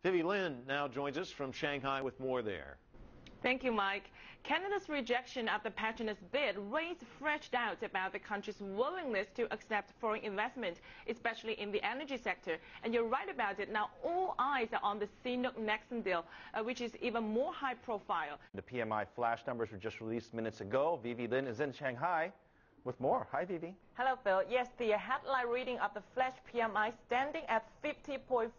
Vivi Lin now joins us from Shanghai with more there. Thank you, Mike. Canada's rejection of the Petronas bid raised fresh doubts about the country's willingness to accept foreign investment, especially in the energy sector. And you're right about it. Now, all eyes are on the CNOOC-Nexen deal, which is even more high profile. The PMI flash numbers were just released minutes ago. Vivi Lin is in Shanghai with more. Hi, Vivi. Hello, Phil. Yes, the headline reading of the flash PMI standing at 50.4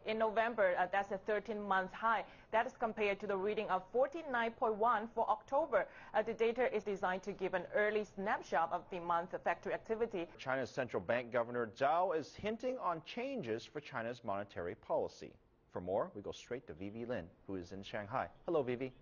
in November. That's a 13-month high. That is compared to the reading of 49.1 for October. The data is designed to give an early snapshot of the month of factory activity. China's central bank governor Zhao is hinting on changes for China's monetary policy. For more, we go straight to Vivi Lin, who is in Shanghai. Hello, Vivi.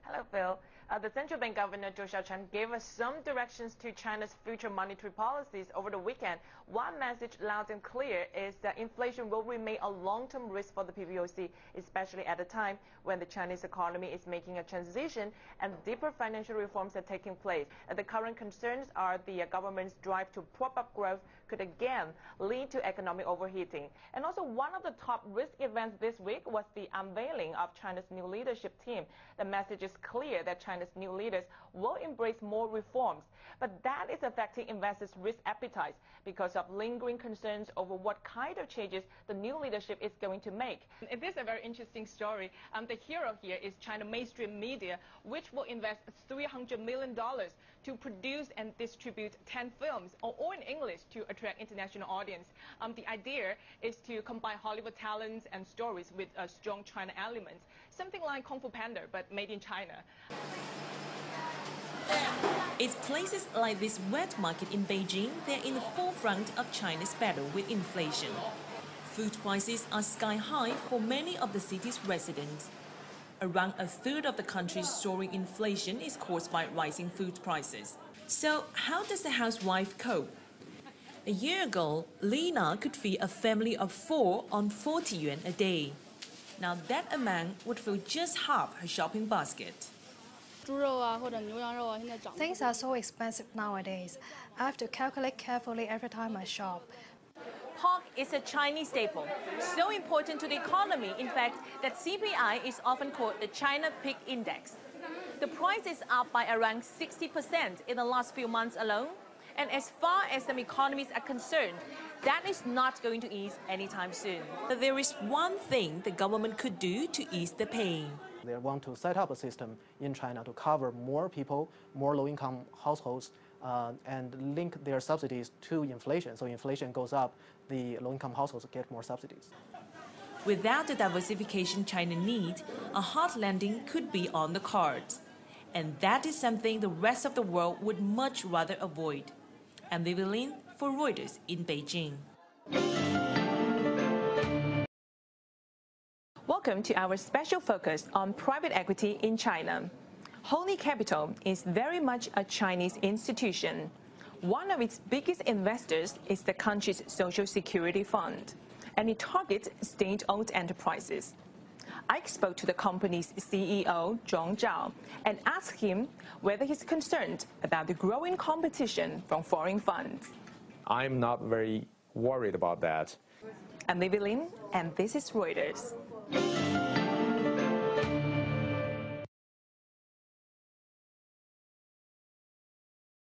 Hello, Phil. The central bank governor Zhou Xiaochuan gave us some directions to China's future monetary policies over the weekend. One message loud and clear is that inflation will remain a long-term risk for the PBOC, especially at a time when the Chinese economy is making a transition and deeper financial reforms are taking place. The current concerns are the government's drive to prop up growth could again lead to economic overheating. And also, one of the top risk events this week was the unveiling of China's new leadership team. The message is clear that China's new leaders will embrace more reforms, but that is affecting investors' risk appetite because of lingering concerns over what kind of changes the new leadership is going to make. It is a very interesting story. The hero here is China mainstream media, which will invest $300 million to produce and distribute 10 films, all in English, to attract international audience. The idea is to combine Hollywood talents and stories with strong China elements, something like Kung Fu Panda, but made in China. It's places like this wet market in Beijing that are in the forefront of China's battle with inflation. Food prices are sky high for many of the city's residents. Around a third of the country's soaring inflation is caused by rising food prices. So how does the housewife cope? A year ago, Lina could feed a family of 4 on 40 yuan a day. Now that amount would fill just half her shopping basket. Things are so expensive nowadays. I have to calculate carefully every time I shop. Pork is a Chinese staple, so important to the economy, in fact, that CPI is often called the China Pig Index. The price is up by around 60% in the last few months alone, and as far as some economies are concerned, that is not going to ease anytime soon. But there is one thing the government could do to ease the pain. They want to set up a system in China to cover more people, more low-income households, and link their subsidies to inflation. So inflation goes up, the low-income households get more subsidies. Without the diversification China needs, a hard landing could be on the cards. And that is something the rest of the world would much rather avoid. I'm Vivi Lin for Reuters in Beijing. Welcome to our special focus on private equity in China. Holy Capital is very much a Chinese institution. One of its biggest investors is the country's Social Security Fund, and it targets state-owned enterprises. I spoke to the company's CEO, Zhong Zhao, and asked him whether he's concerned about the growing competition from foreign funds. I'm not very worried about that. I'm Vivi Lin, and this is Reuters.